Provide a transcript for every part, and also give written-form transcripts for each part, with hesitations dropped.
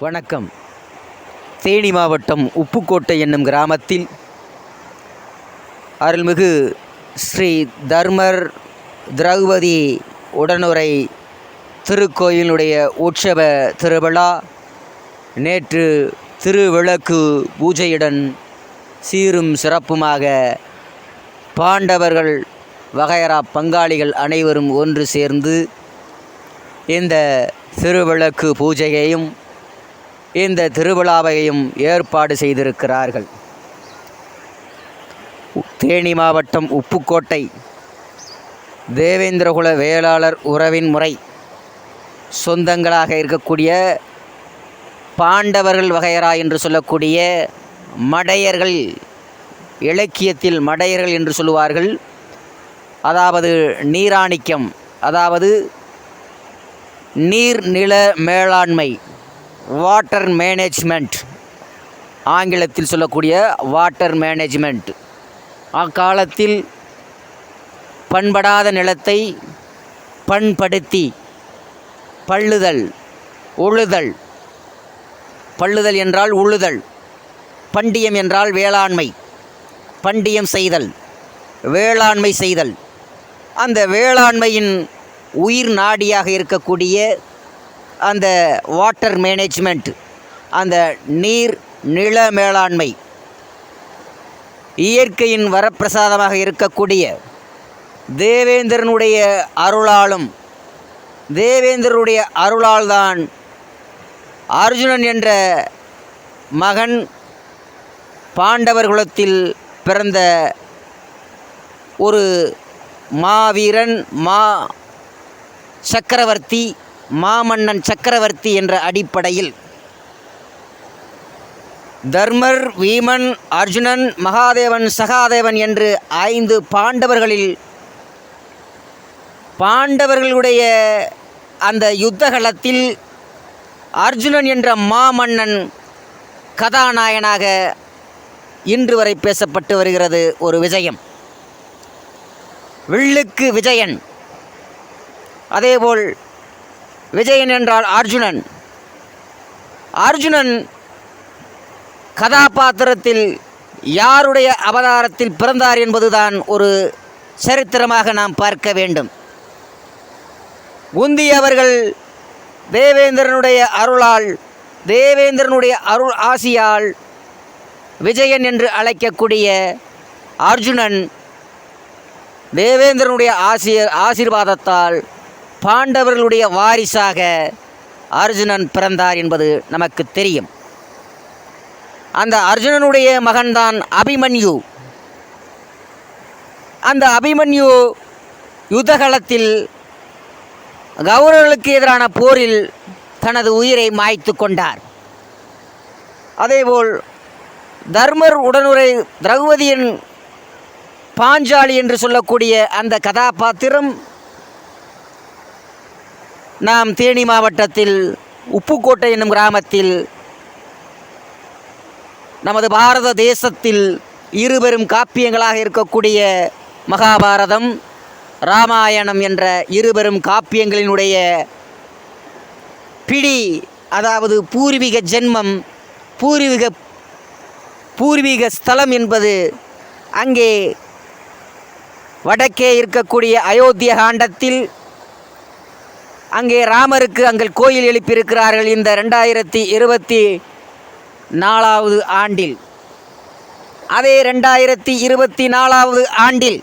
வணக்கம். தேனி மாவட்டம் உப்புக்கோட்டை என்னும் கிராமத்தில் அருள்மிகு ஸ்ரீ தர்மர் திரௌபதி உடனுறை திருக்கோயிலுடைய உற்சவ திருவிழா நேற்று திருவிளக்கு பூஜையுடன் சீரும் சிறப்புமாக பாண்டவர்கள் வகையறா பங்காளிகள் அனைவரும் ஒன்று சேர்ந்து இந்த திருவிளக்கு பூஜையையும் இந்த திருவிழாவையும் ஏற்பாடு செய்திருக்கிறார்கள். தேனி மாவட்டம் உப்புக்கோட்டை தேவேந்திரகுல வேளாளர் உறவின் முறை சொந்தங்களாக இருக்கக்கூடிய பாண்டவர்கள் வகையறா என்று சொல்லக்கூடிய மடையர்கள், இலக்கியத்தில் மடையர்கள் என்று சொல்லுவார்கள். அதாவது நீராணிக்கம், அதாவது நீர்நில மேலாண்மை, வாட்டர் மேனேஜ்மெண்ட், ஆங்கிலத்தில் சொல்லக்கூடிய வாட்டர் மேனேஜ்மெண்ட். அக்காலத்தில் பண்படாத நிலத்தை பண்படுத்தி பள்ளுதல், உழுதல், பள்ளுதல் என்றால் உழுதல், பண்டியம் என்றால் வேளாண்மை, பண்டியம் செய்தல், வேளாண்மை செய்தல். அந்த வேளாண்மையின் உயிர் நாடியாக இருக்கக்கூடிய அந்த வாட்டர் மேனேஜ்மெண்ட், அந்த நீர் நில மேலாண்மை, இயற்கையின் வரப்பிரசாதமாக இருக்கக்கூடிய தேவேந்திரனுடைய அருளாலும், தேவேந்திரனுடைய அருளால்தான் அர்ஜுனன் என்ற மகன் பாண்டவர் குலத்தில் பிறந்த ஒரு மாவீரன், சக்கரவர்த்தி, மாமன்னன் சக்கரவர்த்தி என்ற அடிப்படையில் தர்மர், வீமன், அர்ஜுனன், மகாதேவன், சகாதேவன் என்று 5 பாண்டவர்களில் பாண்டவர்களுடைய அந்த யுத்தகலத்தில் அர்ஜுனன் என்ற மாமன்னன் கதாநாயகனாக இன்று வரை பேசப்பட்டு வருகிறது. ஒரு விஜயம், வில்லுக்கு விஜயன். அதேபோல் விஜயன் என்றால் அர்ஜுனன். அர்ஜுனன் கதாபாத்திரத்தில் யாருடைய அவதாரத்தில் பிறந்தார் என்பதுதான் ஒரு சரித்திரமாக நாம் பார்க்க வேண்டும். குந்தி அவர்கள் தேவேந்திரனுடைய அருளால், தேவேந்திரனுடைய அருள் ஆசியால் விஜயன் என்று அழைக்கக்கூடிய அர்ஜுனன் தேவேந்திரனுடைய ஆசீர்வாதத்தால் பாண்டவர்களுடைய வாரிசாக அர்ஜுனன் பிறந்தார் என்பது நமக்கு தெரியும். அந்த அர்ஜுனனுடைய மகன்தான் அபிமன்யு. அந்த அபிமன்யு யுத்தகலத்தில் கௌரவர்களுக்கு எதிரான போரில் தனது உயிரை மாய்த்து கொண்டார். அதேபோல் தர்மர் உடனுறை திரௌபதியின் பாஞ்சாலி என்று சொல்லக்கூடிய அந்த கதாபாத்திரம் நாம் தேனி மாவட்டத்தில் உப்புக்கோட்டை என்னும் கிராமத்தில் நமது பாரத தேசத்தில் இருபெரும் காப்பியங்களாக இருக்கக்கூடிய மகாபாரதம், ராமாயணம் என்ற இருபெரும் காப்பியங்களினுடைய பிடி, அதாவது பூர்வீக ஜென்மம், பூர்வீக ஸ்தலம் என்பது அங்கே வடக்கே இருக்கக்கூடிய அயோத்திய காண்டத்தில் அங்கே ராமருக்கு அங்கே கோயில் எழுப்பியிருக்கிறார்கள். இந்த 2024 ஆண்டில், அதே 2024 ஆண்டில்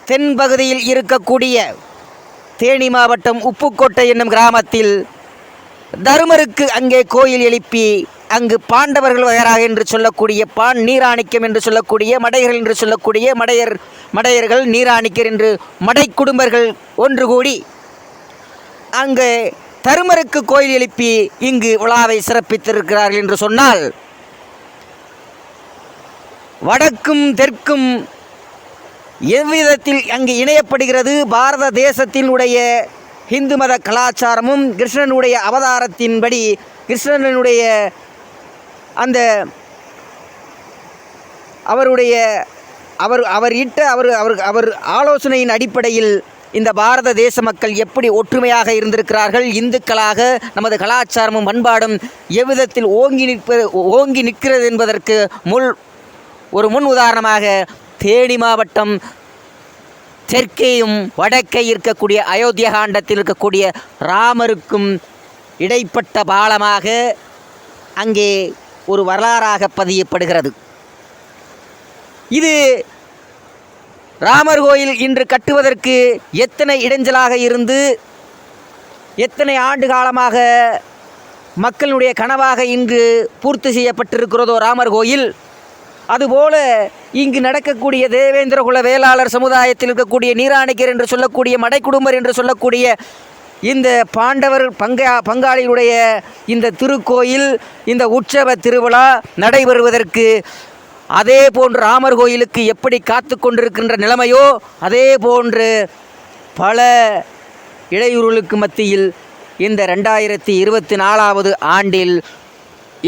தென்பகுதியில் இருக்கக்கூடிய தேனி மாவட்டம் உப்புக்கோட்டை என்னும் கிராமத்தில் தருமருக்கு அங்கே கோயில் எழுப்பி அங்கு பாண்டவர்கள் வகையறாக என்று சொல்லக்கூடிய நீராணிக்கம் என்று சொல்லக்கூடிய மடையர்கள் என்று சொல்லக்கூடிய மடையர்கள், நீராணிக்கர் என்று மடை குடும்பர்கள் ஒன்று கூடி அங்கு தருமருக்கு கோயில் எழுப்பி இங்கு விழாவை சிறப்பித்திருக்கிறார்கள் என்று சொன்னால், வடக்கும் தெற்கும் எவ்விதத்தில் அங்கு இணையப்படுகிறது பாரத தேசத்தினுடைய இந்து மத கலாச்சாரமும் கிருஷ்ணனுடைய அவதாரத்தின்படி, கிருஷ்ணனுடைய அந்த அவர் ஆலோசனையின் அடிப்படையில் இந்த பாரத தேச மக்கள் எப்படி ஒற்றுமையாக இருந்திருக்கிறார்கள், இந்துக்களாக நமது கலாச்சாரமும் பண்பாடும் எவ்விதத்தில் ஓங்கி நிற்கிறது என்பதற்கு ஒரு முன் உதாரணமாக தேனி மாவட்டம் தெற்கேயும் வடக்கே இருக்கக்கூடிய அயோத்தியா காண்டத்தில் இருக்கக்கூடிய ராமருக்கும் இடைப்பட்ட பாலமாக அங்கே ஒரு வரலாறாக பதியப்படுகிறது. இது ராமர் கோயில் இன்று கட்டுவதற்கு எத்தனை இடைஞ்சலாக இருந்து எத்தனை ஆண்டு காலமாக மக்களுடைய கனவாக இன்று பூர்த்தி செய்யப்பட்டிருக்கிறதோ ராமர் கோயில், அதுபோல இங்கு நடக்கக்கூடிய தேவேந்திர குல வேளாளர் சமுதாயத்தில் இருக்கக்கூடிய நீராணிக்கர் என்று சொல்லக்கூடிய மடைக்குடும்பர் என்று சொல்லக்கூடிய இந்த பாண்டவர் பங்காளியுடைய இந்த திருக்கோயில், இந்த உற்சவ திருவிழா நடைபெறுவதற்கு அதே போன்று ராமர் கோயிலுக்கு எப்படி காத்து கொண்டிருக்கின்ற நிலைமையோ அதே போன்று பல இடையூறுகளுக்கு மத்தியில் இந்த 2024 ஆண்டில்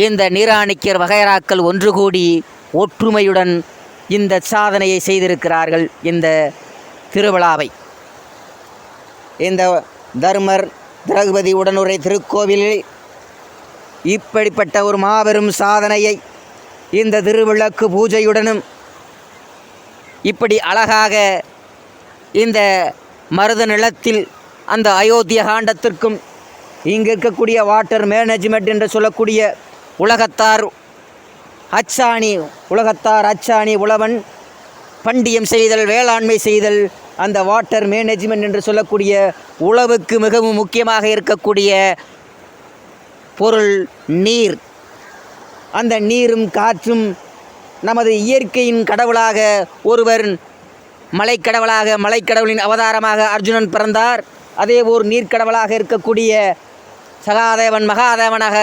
இந்த நீராணிக்கர் வகைராக்கள் ஒன்று கூடி ஒற்றுமையுடன் இந்த சாதனையை செய்திருக்கிறார்கள். இந்த திருவிழாவை இந்த தர்மர் திரௌபதி உடனுரை திருக்கோவிலில் இப்படிப்பட்ட ஒரு மாபெரும் சாதனையை இந்த திருவிளக்கு பூஜையுடனும் இப்படி அழகாக இந்த மருத நிலத்தில் அந்த அயோத்திய காண்டத்திற்கும் இங்கு இருக்கக்கூடிய வாட்டர் மேனேஜ்மெண்ட் என்று சொல்லக்கூடிய உலகத்தார் அச்சாணி உழவன் பண்டியம் செய்தல், வேளாண்மை செய்தல், அந்த வாட்டர் மேனேஜ்மெண்ட் என்று சொல்லக்கூடிய உழவுக்கு மிகவும் முக்கியமாக இருக்கக்கூடிய பொருள் நீர். அந்த நீரும் காற்றும் நமது இயற்கையின் கடவுளாக ஒருவர் மலைக்கடவுளின் அவதாரமாக அர்ஜுனன் பிறந்தார். அதே ஒரு நீர்க்கடவுளாக இருக்கக்கூடிய சகாதேவன் மகாதேவனாக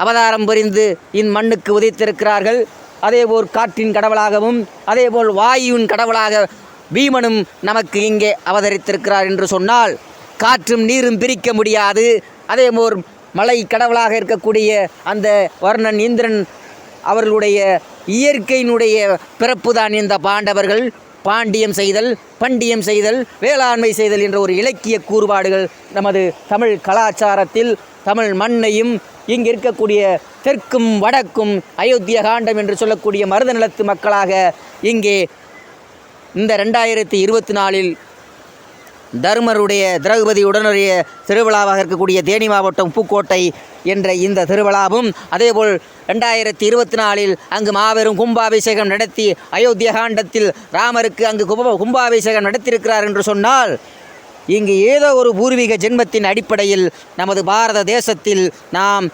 அவதாரம் புரிந்து இம்மண்ணுக்கு உதித்திருக்கிறார்கள். அதேபோல் காற்றின் கடவுளாகவும் அதேபோல் வாயுவின் கடவுளாக பீமனும் நமக்கு இங்கே அவதரித்திருக்கிறார் என்று சொன்னால் காற்றும் நீரும் பிரிக்க முடியாது. அதேபோல் மலை கடவுளாக இருக்கக்கூடிய அந்த வர்ணன் இந்திரன் அவர்களுடைய இயற்கையினுடைய பிறப்பு தான் இந்த பாண்டவர்கள். பாண்டியம் செய்தல், வேளாண்மை செய்தல் என்ற ஒரு இலக்கிய கூறுபாடுகள் நமது தமிழ் கலாச்சாரத்தில் தமிழ் மண்ணையும் இங்கு இருக்கக்கூடிய தெற்கும் வடக்கும் அயோத்திய காண்டம் என்று சொல்லக்கூடிய மருத நிலத்து மக்களாக இங்கே இந்த 2024 தர்மருடைய திரௌபதி உடனுடைய திருவிழாவாக இருக்கக்கூடிய தேனி மாவட்டம் உப்புக்கோட்டை என்ற இந்த திருவிழாவும் அதேபோல் 2024 அங்கு மாபெரும் கும்பாபிஷேகம் நடத்தி அயோத்திய காண்டத்தில் ராமருக்கு அங்கு கும்பாபிஷேகம் நடத்தியிருக்கிறார் என்று சொன்னால் இங்கு ஏதோ ஒரு பூர்வீக ஜென்மத்தின் அடிப்படையில் நமது பாரத தேசத்தில் நாம்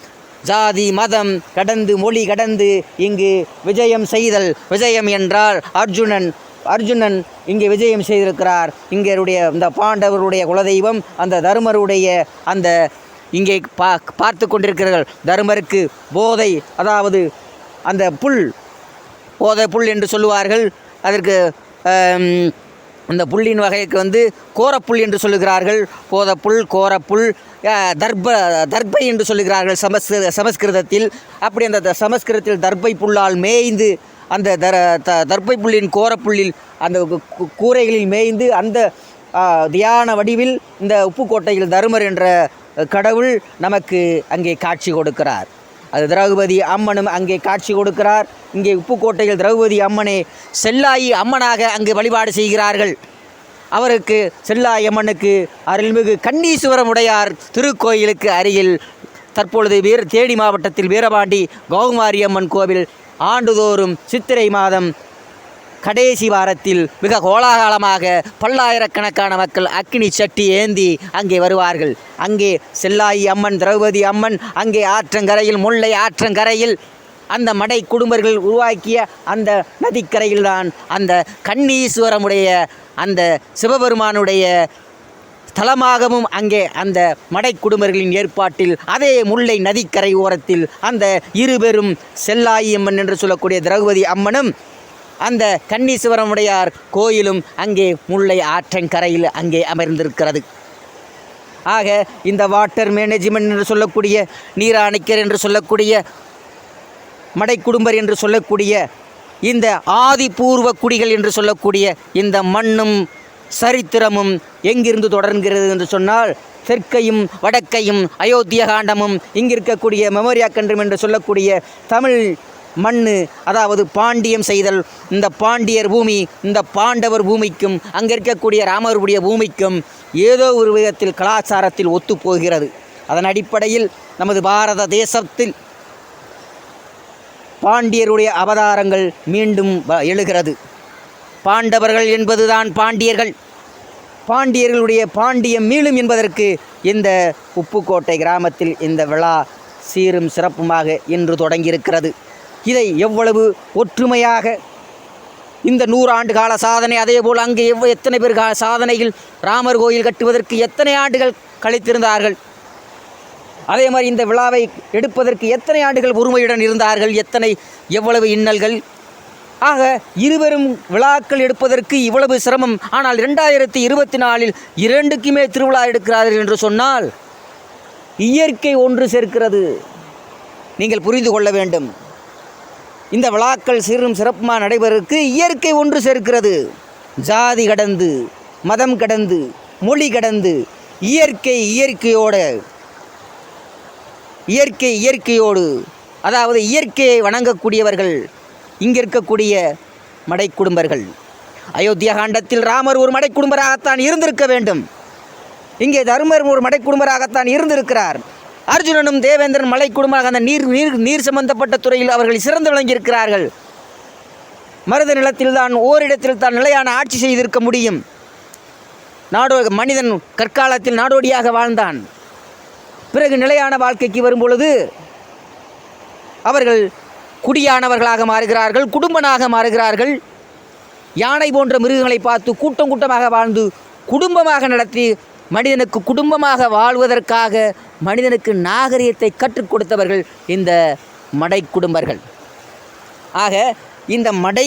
ஜாதி மதம் கடந்து மொழி கடந்து இங்கு விஜயம் என்றால் அர்ஜுனன் இங்கே விஜயம் செய்திருக்கிறார். இங்கருடைய இந்த பாண்டவருடைய குலதெய்வம் அந்த தர்மருடைய அந்த இங்கே பார்த்து கொண்டிருக்கிறார்கள். தர்மருக்கு போதை, அதாவது அந்த போதை புல் என்று சொல்லுவார்கள். அதற்கு அந்த புல்லின் வகைக்கு கோரப்புல் என்று சொல்லுகிறார்கள். போதப்புல், கோரப்புல், தர்பை என்று சொல்லுகிறார்கள் சமஸ்கிருதத்தில். அப்படி அந்த சமஸ்கிருதத்தில் தர்பை புல்லால் மேய்ந்து அந்த தர்பை புல்லின் கோரப்புல்லில் அந்த கூரைகளில் மேய்ந்து அந்த தியான வடிவில் இந்த உப்புக்கோட்டையில் தருமர் என்ற கடவுள் நமக்கு அங்கே காட்சி கொடுக்கிறார். அது திரௌபதி அம்மனும் அங்கே காட்சி கொடுக்கிறார். இங்கே உப்புக்கோட்டையில் திரௌபதி அம்மனை செல்லாயி அம்மனாக அங்கு வழிபாடு செய்கிறார்கள். அவருக்கு செல்லாயி அம்மனுக்கு அருள்மிகு கண்ணீஸ்வரம் உடையார் திருக்கோயிலுக்கு அருகில் தற்பொழுது தேனி மாவட்டத்தில் வீரபாண்டி கௌமாரி அம்மன் கோவில் ஆண்டுதோறும் சித்திரை மாதம் கடைசி வாரத்தில் மிக கோலாகலமாக பல்லாயிரக்கணக்கான மக்கள் அக்கினி சட்டி ஏந்தி அங்கே வருவார்கள். அங்கே செல்லாயி அம்மன், திரௌபதி அம்மன் அங்கே ஆற்றங்கரையில், முல்லை ஆற்றங்கரையில் அந்த மடை குடும்பர்கள் உருவாக்கிய அந்த நதிக்கரையில்தான் அந்த கண்ணீஸ்வரமுடைய அந்த சிவபெருமானுடைய ஸ்தலமாகவும் அங்கே அந்த மடை குடும்பர்களின் ஏற்பாட்டில் அதே முல்லை நதிக்கரை ஓரத்தில் அந்த இருபெரும் செல்லாயி அம்மன் என்று சொல்லக்கூடிய திரௌபதி அம்மனும் அந்த கண்ணீஸ்வரமுடையார் கோயிலும் அங்கே முல்லை ஆற்றங்கரையில் அங்கே அமர்ந்திருக்கிறது. ஆக இந்த வாட்டர் மேனேஜ்மெண்ட் என்று சொல்லக்கூடிய நீராணிக்கர் என்று சொல்லக்கூடிய மடை குடும்பர் என்று சொல்லக்கூடிய இந்த ஆதிபூர்வ குடிகள் என்று சொல்லக்கூடிய இந்த மண்ணும் சரித்திரமும் எங்கிருந்து தொடர்கிறது என்று சொன்னால் தெற்கையும் வடக்கையும் அயோத்திய காண்டமும் இங்கிருக்கக்கூடிய மெமோரியா கன்றும் என்று சொல்லக்கூடிய தமிழ் மண்ணு, அதாவது பாண்டியம் செய்தல், இந்த பாண்டியர் பூமி இந்த பாண்டவர் பூமிக்கும் அங்கே இருக்கக்கூடிய ராமருடைய பூமிக்கும் ஏதோ ஒரு விதத்தில் கலாச்சாரத்தில் ஒத்துப்போகிறது. அதன் அடிப்படையில் நமது பாரத தேசத்தில் பாண்டியருடைய அவதாரங்கள் மீண்டும் எழுகிறது. பாண்டவர்கள் என்பதுதான் பாண்டியர்கள், பாண்டியர்களுடைய பாண்டியம் மீளும் என்பதற்கு இந்த உப்புக்கோட்டை கிராமத்தில் இந்த விழா சீரும் சிறப்புமாக இன்று தொடங்கியிருக்கிறது. இதை எவ்வளவு ஒற்றுமையாக இந்த 100 ஆண்டு கால சாதனை, அதேபோல் அங்கே எத்தனை பேர் சாதனைகள், ராமர் கோயில் கட்டுவதற்கு எத்தனை ஆண்டுகள் கழித்திருந்தார்கள், அதே மாதிரி இந்த விழாவை எடுப்பதற்கு எத்தனை ஆண்டுகள் பொறுமையுடன் இருந்தார்கள், எவ்வளவு இன்னல்கள். ஆக இருவரும் விழாக்கள் எடுப்பதற்கு இவ்வளவு சிரமம். ஆனால் 2024 இரண்டுக்குமே திருவிழா எடுக்கிறார்கள் என்று சொன்னால் இயற்கை ஒன்று சேர்க்கிறது. நீங்கள் புரிந்து கொள்ள வேண்டும். இந்த விழாக்கள் சீரும் சிறப்புமாக நடைபெறுவதற்கு இயற்கை ஒன்று சேர்க்கிறது. ஜாதி கடந்து, மதம் கடந்து, மொழி கடந்து இயற்கையோடு அதாவது இயற்கையை வணங்கக்கூடியவர்கள் இங்கே இருக்கக்கூடிய மடை குடும்பர்கள். அயோத்தியா காண்டத்தில் ராமர் ஒரு மடை குடும்பராகத்தான் இருந்திருக்க வேண்டும். இங்கே தருமர் ஒரு மடை குடும்பராகத்தான் இருந்திருக்கிறார். அர்ஜுனனும் தேவேந்திரன் மலை குடும்பமாக அந்த நீர் சம்பந்தப்பட்ட துறையில் அவர்கள் சிறந்து விளங்கியிருக்கிறார்கள். மருத நிலத்தில் தான் ஓரிடத்தில் தான் நிலையான ஆட்சி செய்திருக்க முடியும். மனிதன் கற்காலத்தில் நாடோடியாக வாழ்ந்தான். பிறகு நிலையான வாழ்க்கைக்கு வரும்பொழுது அவர்கள் குடியானவர்களாக மாறுகிறார்கள், குடும்பனாக மாறுகிறார்கள். யானை போன்ற மிருகங்களை பார்த்து கூட்டம் கூட்டமாக வாழ்ந்து குடும்பமாக நடத்தி மனிதனுக்கு குடும்பமாக வாழ்வதற்காக மனிதனுக்கு நாகரிகத்தை கற்றுக் கொடுத்தவர்கள் இந்த மடை குடும்பர்கள். ஆக இந்த மடை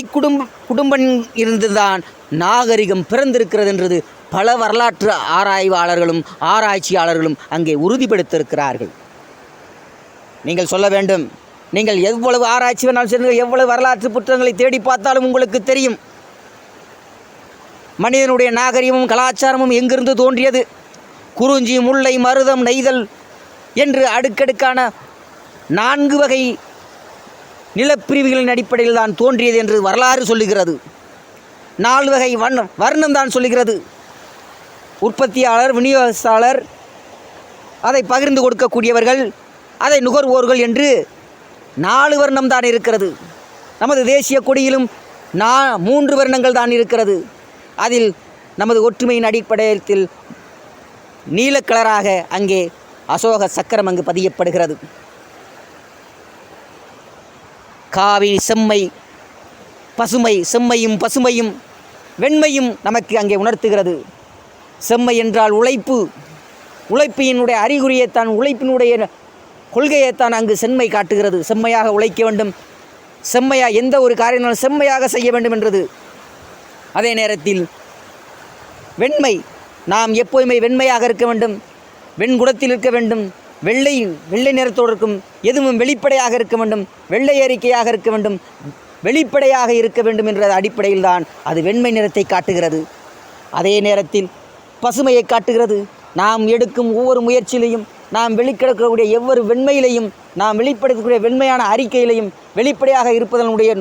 குடும்பம் இருந்துதான் நாகரிகம் பிறந்திருக்கிறது என்றது பல வரலாற்று ஆராய்வாளர்களும் ஆராய்ச்சியாளர்களும் அங்கே உறுதிப்படுத்தியிருக்கிறார்கள். நீங்கள் சொல்ல வேண்டும், நீங்கள் எவ்வளவு ஆராய்ச்சி வேணாலும் சரி, எவ்வளவு வரலாற்று புத்தகங்களை தேடி பார்த்தாலும் உங்களுக்கு தெரியும் மனிதனுடைய நாகரிகமும் கலாச்சாரமும் எங்கிருந்து தோன்றியது. குறிஞ்சி, முல்லை, மருதம், நெய்தல் என்று அடுக்கடுக்கான 4 வகை நிலப்பிரிவுகளின் அடிப்படையில் தான் தோன்றியது என்று வரலாறு சொல்லுகிறது. 4 வகை வர்ணம் தான் சொல்லுகிறது. உற்பத்தியாளர், விநியோகஸ்தாளர், அதை பகிர்ந்து கொடுக்கக்கூடியவர்கள், அதை நுகர்வோர்கள் என்று 4 வர்ணம் தான் இருக்கிறது. நமது தேசிய கொடியிலும் 3 வர்ணங்கள் தான் இருக்கிறது. அதில் நமது ஒற்றுமையின் அடிப்படையில் நீலக்கலராக அங்கே அசோக சக்கரம் அங்கு பதியப்படுகிறது. காவிரி செம்மை, பசுமை, செம்மையும் பசுமையும் வெண்மையும் நமக்கு அங்கே உணர்த்துகிறது. செம்மை என்றால் உழைப்பினுடைய அறிகுறியைத்தான், உழைப்பினுடைய கொள்கையைத்தான் அங்கு செம்மை காட்டுகிறது. செம்மையாக உழைக்க வேண்டும், செம்மையாக எந்த ஒரு காரியங்களும் செம்மையாக செய்ய வேண்டும் என்றது. அதே நேரத்தில் வெண்மை, நாம் எப்போதுமே வெண்மையாக இருக்க வேண்டும், வெண்குடத்தில் இருக்க வேண்டும், வெள்ளை நிறத்தோடு இருக்கும், எதுவும் வெளிப்படையாக இருக்க வேண்டும், வெள்ளை அறிக்கையாக இருக்க வேண்டும், வெளிப்படையாக இருக்க வேண்டும் என்ற அடிப்படையில் தான் அது வெண்மை நிறத்தை காட்டுகிறது. அதே நேரத்தில் பசுமையை காட்டுகிறது. நாம் எடுக்கும் ஒவ்வொரு முயற்சியிலையும், நாம் வெளிக்கிடக்கக்கூடிய ஒவ்வொரு வெண்மையிலையும், நாம் வெளிப்படுத்தக்கூடிய வெண்மையான அறிக்கையிலையும் வெளிப்படையாக இருப்பதனுடைய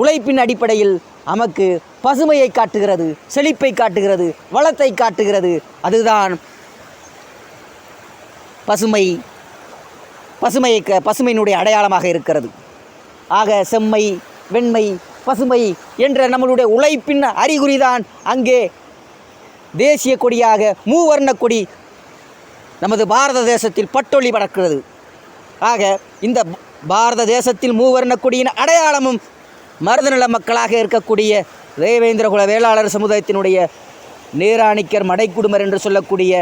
உழைப்பின் அடிப்படையில் நமக்கு பசுமையை காட்டுகிறது, செழிப்பை காட்டுகிறது, வளத்தை காட்டுகிறது. அதுதான் பசுமையினுடைய அடையாளமாக இருக்கிறது. ஆக செம்மை, வெண்மை, பசுமை என்ற நம்மளுடைய உழைப்பின் அறிகுறிதான் அங்கே தேசிய கொடியாக மூவர்ண கொடி நமது பாரத தேசத்தில் பட்டொளி பறக்கிறது. ஆக இந்த பாரத தேசத்தில் மூவர்ண கொடியின் அடையாளமும் மருதநில மக்களாக இருக்கக்கூடிய தேவேந்திரகுல வேளாளர் சமுதாயத்தினுடைய நீராணிக்கர் மடைக்குடும்பர் என்று சொல்லக்கூடிய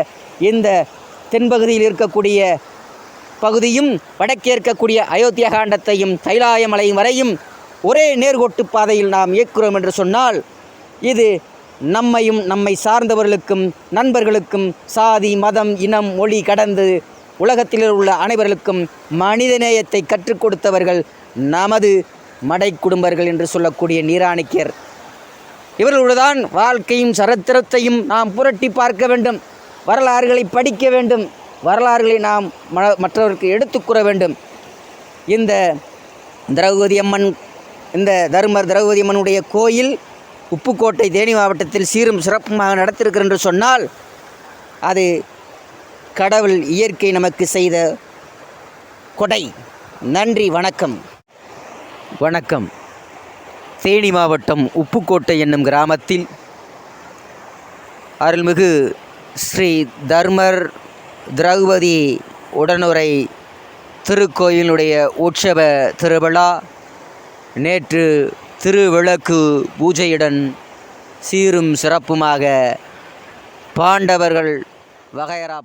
இந்த தென்பகுதியில் இருக்கக்கூடிய பகுதியும் வடக்கே இருக்கக்கூடிய அயோத்தியா காண்டத்தையும் கைலாயமலையும் வரையும் ஒரே நேர்கோட்டு பாதையில் நாம் இயக்குகிறோம் என்று சொன்னால் இது நம்மையும் நம்மை சார்ந்தவர்களுக்கும் நண்பர்களுக்கும் சாதி, மதம், இனம், மொழி கடந்து உலகத்தில் உள்ள அனைவர்களுக்கும் மனிதநேயத்தை கற்றுக் கொடுத்தவர்கள் நமது மடை குடும்பர்கள் என்று சொல்லக்கூடிய நீராணிக்கர் இவர்களுடன் வாழ்க்கையும் சரித்திரத்தையும் நாம் புரட்டி பார்க்க வேண்டும். வரலாறுகளை படிக்க வேண்டும். வரலாறுகளை நாம் மற்றவருக்கு எடுத்துக்கூற வேண்டும். இந்த திரௌபதி அம்மன், இந்த தருமர் திரௌபதி அம்மனுடைய கோயில் உப்புக்கோட்டை தேனி மாவட்டத்தில் சீரும் சிறப்புமாக நடத்திருக்கிறது என்று சொன்னால் அது கடவுள் இயற்கை நமக்கு செய்த கொடை. நன்றி, வணக்கம். வணக்கம். தேனி மாவட்டம் உப்புக்கோட்டை என்னும் கிராமத்தில் அருள்மிகு ஸ்ரீ தர்மர் திரௌபதி உடனுறை திருக்கோயிலுடைய உற்சவ திருவிழா நேற்று திருவிளக்கு பூஜையுடன் சீரும் சிறப்புமாக பாண்டவர்கள் வகையறா